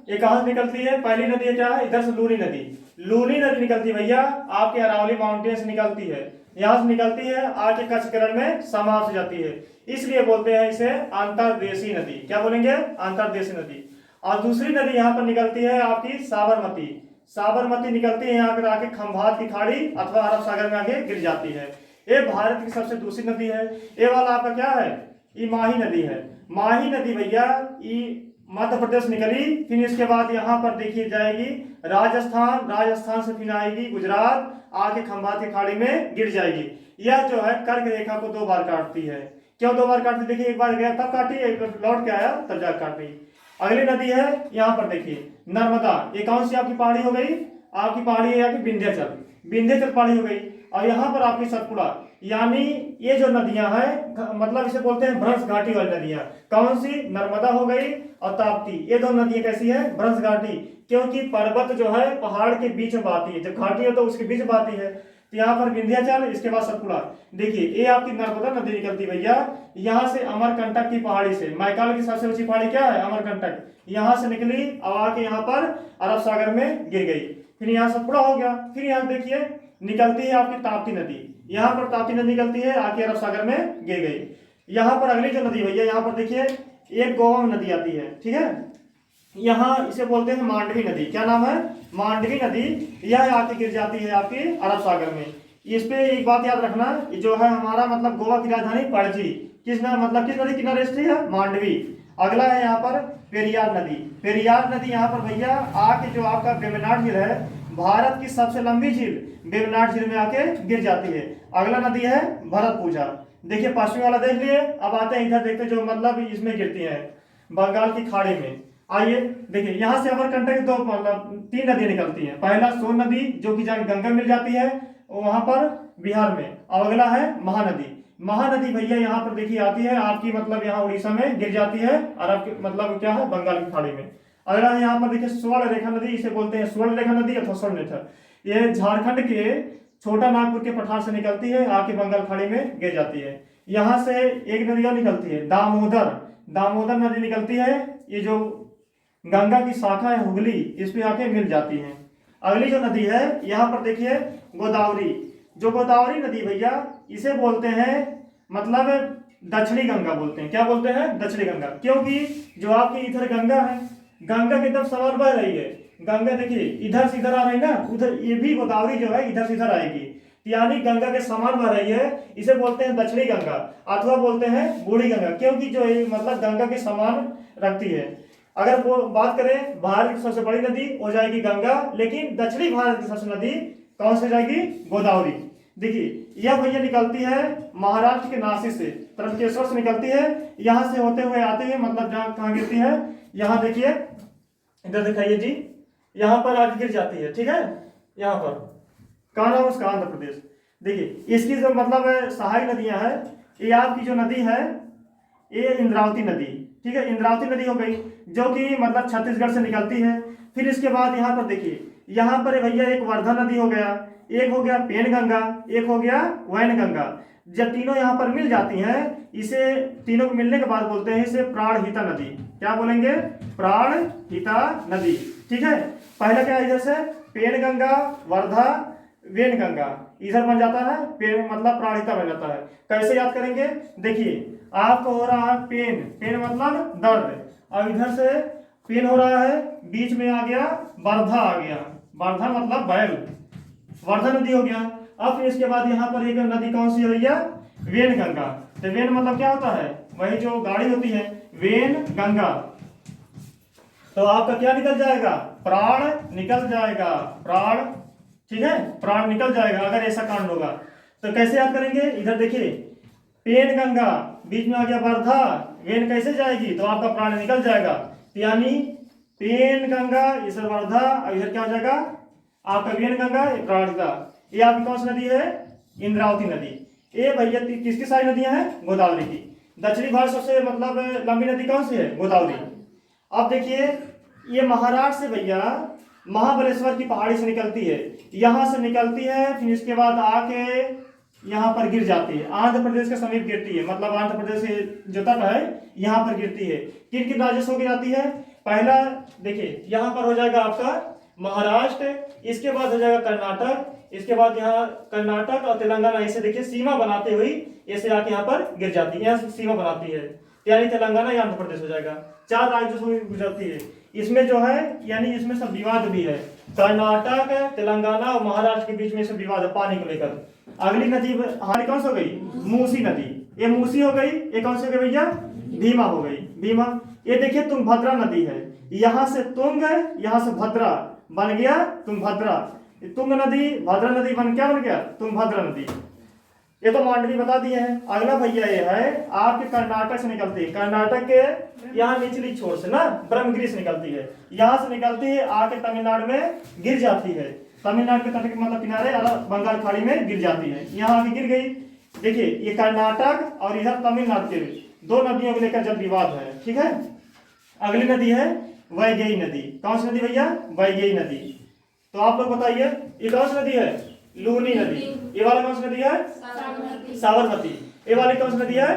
ये कहाँ से निकलती है? पहली नदी है क्या है? इधर से लूनी नदी। लूनी नदी निकलती है भैया आपके अरावली माउंटेन से निकलती है, यहाँ से निकलती है आके कच्छकरण में समाप्त हो जाती है, इसलिए बोलते हैं इसे अंतर्देशीय नदी। क्या बोलेंगे? अंतर्देशीय नदी। और दूसरी नदी यहाँ पर निकलती है आपकी साबरमती। साबरमती निकलती है यहाँ पर आके खंभात की खाड़ी अथवा अरब सागर में आके गिर जाती है। ये भारत की सबसे दूसरी नदी है। ये वाला आपका क्या है? ये माही नदी है। माही नदी भैया ये मध्य प्रदेश निकली, फिर इसके बाद यहाँ पर देखिए जाएगी राजस्थान, राजस्थान से फिर आएगी गुजरात, आके खंभात की खाड़ी में गिर जाएगी। यह जो है कर्क रेखा को 2 बार काटती है। क्यों 2 बार काटती? देखिए एक बार गया तब काटी, एक बार लौट के आया तब जाकर काटी। अगली नदी है यहाँ पर देखिए नर्मदा। ये कौन सी आपकी पहाड़ी हो गई? आपकी पहाड़ी है यहाँ की विंध्याचल, विंध्याचल पहाड़ी हो गई। और यहाँ पर आपकी सतपुड़ा, यानी ये जो नदियां हैं मतलब इसे बोलते हैं भ्रंश घाटी वाली नदियां। कौन सी? नर्मदा हो गई और ताप्ती। ये 2 नदियां कैसी है? भ्रंश घाटी, क्योंकि पर्वत जो है पहाड़ के बीच में बहती है, जब घाटी है तो उसके बीच बहती है। तो यहाँ पर विंध्याचल, इसके बाद सतपुड़ा। देखिए ये आपकी नर्मदा नदी निकलती भैया यहाँ से अमरकंटक की पहाड़ी से। मैकाल की सबसे ऊंची पहाड़ी क्या है? अमरकंटक। यहाँ से निकली और आके यहाँ पर अरब सागर में गिर गई, फिर यहाँ सतपुड़ा हो गया। फिर यहाँ देखिए निकलती है आपकी ताप्ती नदी, यहाँ पर ताप्ती नदी निकलती है आके अरब सागर में गिर गई। यहाँ पर अगली जो नदी भैया यहाँ पर देखिए एक गोवा में नदी आती है, ठीक है। यहाँ इसे बोलते हैं मांडवी नदी। क्या नाम है? मांडवी नदी। यह आके गिर जाती है आपकी अरब सागर में। इस पे एक बात याद रखना, जो है हमारा मतलब गोवा की राजधानी पणजी किस नाम मतलब किस नदी किनारे स्थित है? मांडवी। अगला है यहाँ पर पेरियार नदी। पेरियार नदी यहाँ पर भैया आके जो आपका वेम्बनाड झील है, भारत की सबसे लंबी झील वेम्बनाड झील में आके गिर जाती है। अगला नदी है भरतपुजा। देखिए पश्चिमी वाला देख लिए, अब आते हैं इधर देखते जो मतलब इसमें गिरती है बंगाल की खाड़ी में। आइए देखिए यहाँ से अमरकंटक 2 मतलब 3 नदियां निकलती हैं। पहला सोन नदी जो कि जाके गंगा मिल जाती है वहां पर बिहार में, और अगला है महानदी। महानदी भैया यहाँ पर देखिए आती है आपकी मतलब यहाँ उड़ीसा में गिर जाती है, अरब मतलब क्या है बंगाल की खाड़ी में। अगला है यहाँ पर देखिए स्वर्ण रेखा नदी, इसे बोलते हैं स्वर्ण रेखा नदी अथवा स्वर्ण रेखा। ये झारखंड के छोटा नागपुर के पठार से निकलती है आके बंगाल खाड़ी में गिर जाती है। यहाँ से एक नदी और निकलती है दामोदर। दामोदर नदी निकलती है, ये जो गंगा की शाखा है हुगली, इस पे आके मिल जाती है। अगली जो नदी है यहाँ पर देखिए गोदावरी। जो गोदावरी नदी भैया इसे बोलते हैं मतलब दक्षिणी गंगा बोलते हैं। क्या बोलते हैं? दक्षिणी गंगा, क्योंकि जो आपकी इधर गंगा है, गंगा की तरफ सवार बह रही है। गंगा देखिए इधर से इधर आ रही ना, उधर ये भी गोदावरी जो है इधर से इधर आएगी, यानी गंगा के समान बह रही है। इसे बोलते हैं दक्षिणी गंगा अथवा बोलते हैं बूढ़ी गंगा, क्योंकि जो मतलब गंगा के समान रखती है। अगर वो बात करें भारत की सबसे बड़ी नदी हो जाएगी गंगा, लेकिन दक्षिणी भारत की सबसे नदी कौन सी जाएगी? गोदावरी। देखिए यह भैया निकलती है महाराष्ट्र के नासिक से, त्रंबकेश्वर से निकलती है, यहाँ से होते हुए आते हुए मतलब जहाँ कहाँ गिरती है, यहाँ देखिए इधर दिखाइए जी, यहाँ पर आगे गिर जाती है, ठीक है। यहाँ पर कहाँ नाम उसका? आंध्र प्रदेश। देखिए इसकी जो मतलब सहायक नदियां हैं, ये आपकी जो नदी है ये इंद्रावती नदी, ठीक है। इंद्रावती नदी हो गई जो कि मतलब छत्तीसगढ़ से निकलती है। फिर इसके बाद यहाँ पर देखिए यहाँ पर भैया एक वर्धा नदी हो गया, एक हो गया पेन गंगा, एक हो गया वैन गंगा। जब तीनों यहाँ पर मिल जाती हैं, इसे तीनों को मिलने के बाद बोलते हैं इसे प्राणहिता नदी। क्या बोलेंगे? प्राणहिता नदी, ठीक है। पहला क्या इधर से पेन गंगा, वर्धा, वेन गंगा इधर बन जाता है, पेन मतलब प्राणहिता बन जाता है। कैसे याद करेंगे? देखिए आपको हो रहा है पेन, पेन मतलब दर्द, और इधर से पेन हो रहा है, बीच में आ गया वर्धा, आ गया वर्धा मतलब बैल, वर्धा नदी हो गया। अब फिर इसके बाद यहाँ पर एक नदी कौन सी है भैया? वेन गंगा। तो वेन मतलब क्या होता है? वही जो गाड़ी होती है, वेन गंगा। तो आपका क्या निकल जाएगा? प्राण निकल जाएगा, प्राण, ठीक है, प्राण निकल जाएगा अगर ऐसा कांड होगा। तो कैसे याद करेंगे? इधर देखिए पेन गंगा, बीच में आ गया वर्धा, वेन कैसे जाएगी? तो आपका प्राण निकल जाएगा, यानी पेन गंगा, इधर वर्धा, और इधर क्या हो जाएगा आपका वेन गंगा, प्राणहिता। ये आपकी कौन सी नदी है? इंद्रावती नदी। ये भैया किसकी सारी नदियां हैं? गोदावरी की। दक्षिणी भारत सबसे मतलब लंबी नदी कौन सी है? गोदावरी। अब देखिए ये महाराष्ट्र से भैया महाबलेश्वर की पहाड़ी से निकलती है, यहाँ से निकलती है, फिर इसके बाद आके यहाँ पर गिर जाती है, आंध्र प्रदेश के समीप गिरती है, मतलब आंध्र प्रदेश से जो तट है यहाँ पर गिरती है। किन किन राज्यों से गिर जाती है? पहला देखिए यहाँ पर हो जाएगा आपका महाराष्ट्र, इसके बाद हो जाएगा कर्नाटक, इसके बाद यहाँ कर्नाटक और तेलंगाना ऐसे देखिए सीमा बनाते हुई ऐसे आके यहाँ पर गिर जाती है, यहाँ से सीमा बनाती है, यानी तेलंगाना या आंध्र प्रदेश हो जाएगा। 4 राज्यों से गुजरती है। इसमें जो है यानी इसमें सब विवाद भी है, कर्नाटक, तेलंगाना और महाराष्ट्र के बीच में सब विवाद है पानी को लेकर। अगली नदी हमारी कौन सी हो गई? मूसी नदी। ये मूसी हो गई, ये कौन सी हो गई भैया? भीमा हो गई, भीमा। ये देखिए तुंगभद्रा नदी है, यहाँ से तुंग है, यहाँ से भद्रा बन गया तुंगभद्रा। तुंग नदी भद्रा नदी बन गया तुंगभद्रा नदी। ये तो मांडवी बता दिए हैं। अगला भैया ये है आपके कर्नाटक से निकलती है, कर्नाटक के यहाँ निचली छोर से ना ब्रह्मगिरी से निकलती है, यहाँ से निकलती है आके तमिलनाडु में गिर जाती है, तमिलनाडु के तट के मतलब किनारे और बंगाल खाड़ी में गिर जाती है, यहाँ आके गिर गई। देखिए ये कर्नाटक और इधर तमिलनाडु के 2 नदियों को लेकर जब विवाद है, ठीक है। अगली नदी है वैगई नदी। कौन सी नदी भैया? वैगई नदी। तो आप लोग बताइए ये कौन सी नदी है? लूनी नदी। ये वाली कौन सी नदी है? साबरमती। ये वाली कौन सी नदी है?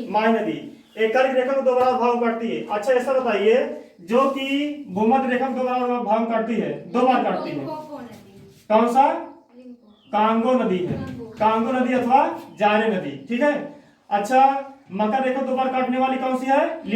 माही नदी। एक कर्क रेखा को 2 बराबर भाग काटती है। अच्छा ऐसा बताइए जो कि भूमध्य रेखा को 2 बराबर भाग काटती है, 2 बार काटती है, कौन सा? कांगो नदी है, कांगो नदी अथवा जारे नदी, ठीक है। अच्छा मकर रेखा 2 बार काटने वाली कौन सी है?